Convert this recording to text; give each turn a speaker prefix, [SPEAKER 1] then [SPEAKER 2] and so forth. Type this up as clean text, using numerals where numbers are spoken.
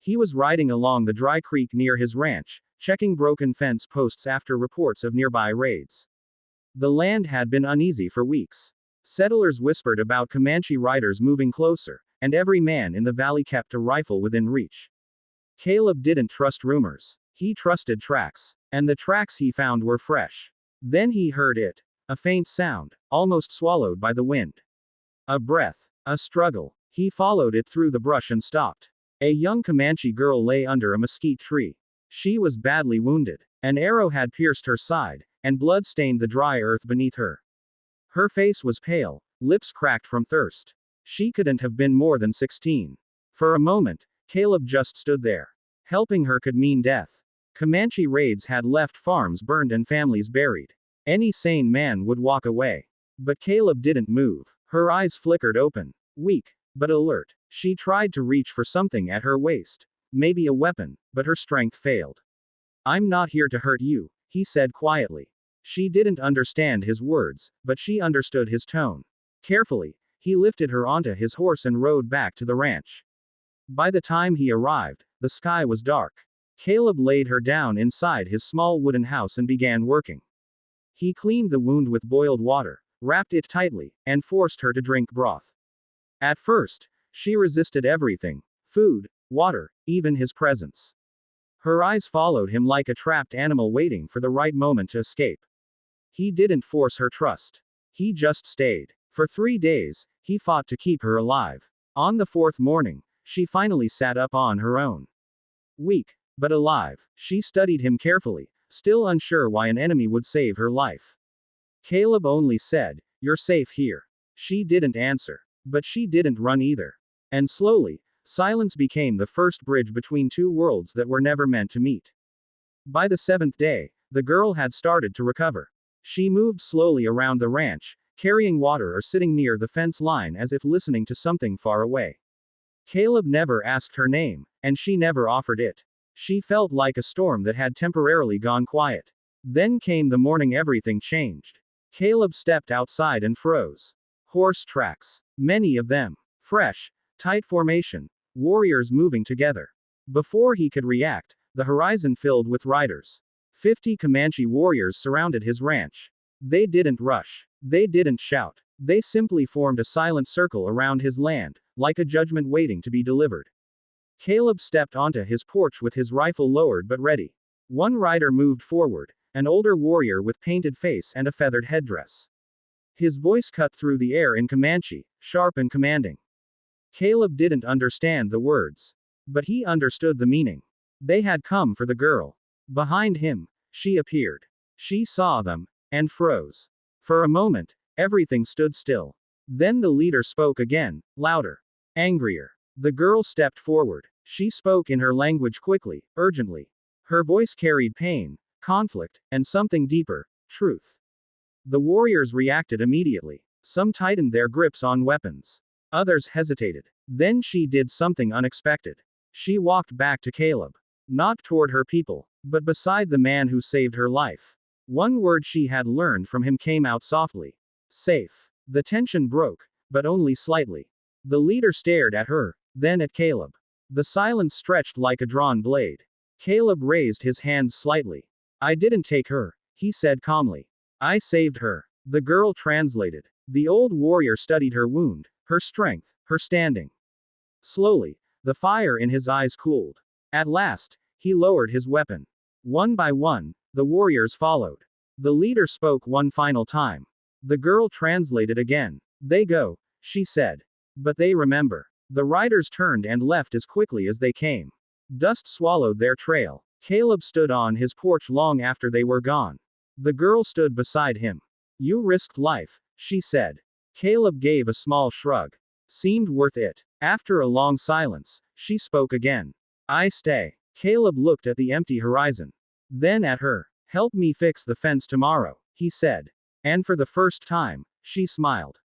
[SPEAKER 1] He was riding along the dry creek near his ranch, checking broken fence posts after reports of nearby raids. The land had been uneasy for weeks. Settlers whispered about Comanche riders moving closer, and every man in the valley kept a rifle within reach. Caleb didn't trust rumors. He trusted tracks. And the tracks he found were fresh. Then he heard it. A faint sound, almost swallowed by the wind. A breath. A struggle. He followed it through the brush and stopped. A young Comanche girl lay under a mesquite tree. She was badly wounded. An arrow had pierced her side, and blood stained the dry earth beneath her. Her face was pale, lips cracked from thirst. She couldn't have been more than 16. For a moment, Caleb just stood there. Helping her could mean death. Comanche raids had left farms burned and families buried. Any sane man would walk away. But Caleb didn't move. Her eyes flickered open. Weak, but alert. She tried to reach for something at her waist. Maybe a weapon, but her strength failed. "I'm not here to hurt you," he said quietly. She didn't understand his words, but she understood his tone. Carefully, he lifted her onto his horse and rode back to the ranch. By the time he arrived, the sky was dark. Caleb laid her down inside his small wooden house and began working. He cleaned the wound with boiled water, wrapped it tightly, and forced her to drink broth. At first, she resisted everything: food, water, even his presence. Her eyes followed him like a trapped animal waiting for the right moment to escape. He didn't force her trust. He just stayed. For 3 days, he fought to keep her alive. On the 4th morning, she finally sat up on her own. Weak, but alive, she studied him carefully, still unsure why an enemy would save her life. Caleb only said, "You're safe here." She didn't answer. But she didn't run either. And slowly, silence became the first bridge between two worlds that were never meant to meet. By the 7th day, the girl had started to recover. She moved slowly around the ranch, carrying water or sitting near the fence line as if listening to something far away. Caleb never asked her name, and she never offered it. She felt like a storm that had temporarily gone quiet. Then came the morning everything changed. Caleb stepped outside and froze. Horse tracks. Many of them. Fresh, tight formation. Warriors moving together. Before he could react, the horizon filled with riders. 50 Comanche warriors surrounded his ranch. They didn't rush. They didn't shout. They simply formed a silent circle around his land, like a judgment waiting to be delivered. Caleb stepped onto his porch with his rifle lowered but ready. One rider moved forward, an older warrior with painted face and a feathered headdress. His voice cut through the air in Comanche, sharp and commanding. Caleb didn't understand the words. But he understood the meaning. They had come for the girl. Behind him, she appeared. She saw them, and froze. For a moment, everything stood still. Then the leader spoke again, louder. Angrier. The girl stepped forward. She spoke in her language quickly, urgently. Her voice carried pain, conflict, and something deeper: truth. The warriors reacted immediately. Some tightened their grips on weapons. Others hesitated. Then she did something unexpected. She walked back to Caleb. Not toward her people, but beside the man who saved her life. One word she had learned from him came out softly. Safe. The tension broke, but only slightly. The leader stared at her, then at Caleb. The silence stretched like a drawn blade. Caleb raised his hands slightly. "I didn't take her," he said calmly. "I saved her." The girl translated. The old warrior studied her wound, her strength, her standing. Slowly, the fire in his eyes cooled. At last, he lowered his weapon. One by one, the warriors followed. The leader spoke one final time. The girl translated again. "They go," she said. "But they remember." The riders turned and left as quickly as they came. Dust swallowed their trail. Caleb stood on his porch long after they were gone. The girl stood beside him. "You risked life," she said. Caleb gave a small shrug. "Seemed worth it." After a long silence, she spoke again. "I stay." Caleb looked at the empty horizon. Then at her. "Help me fix the fence tomorrow," he said. And for the first time, she smiled.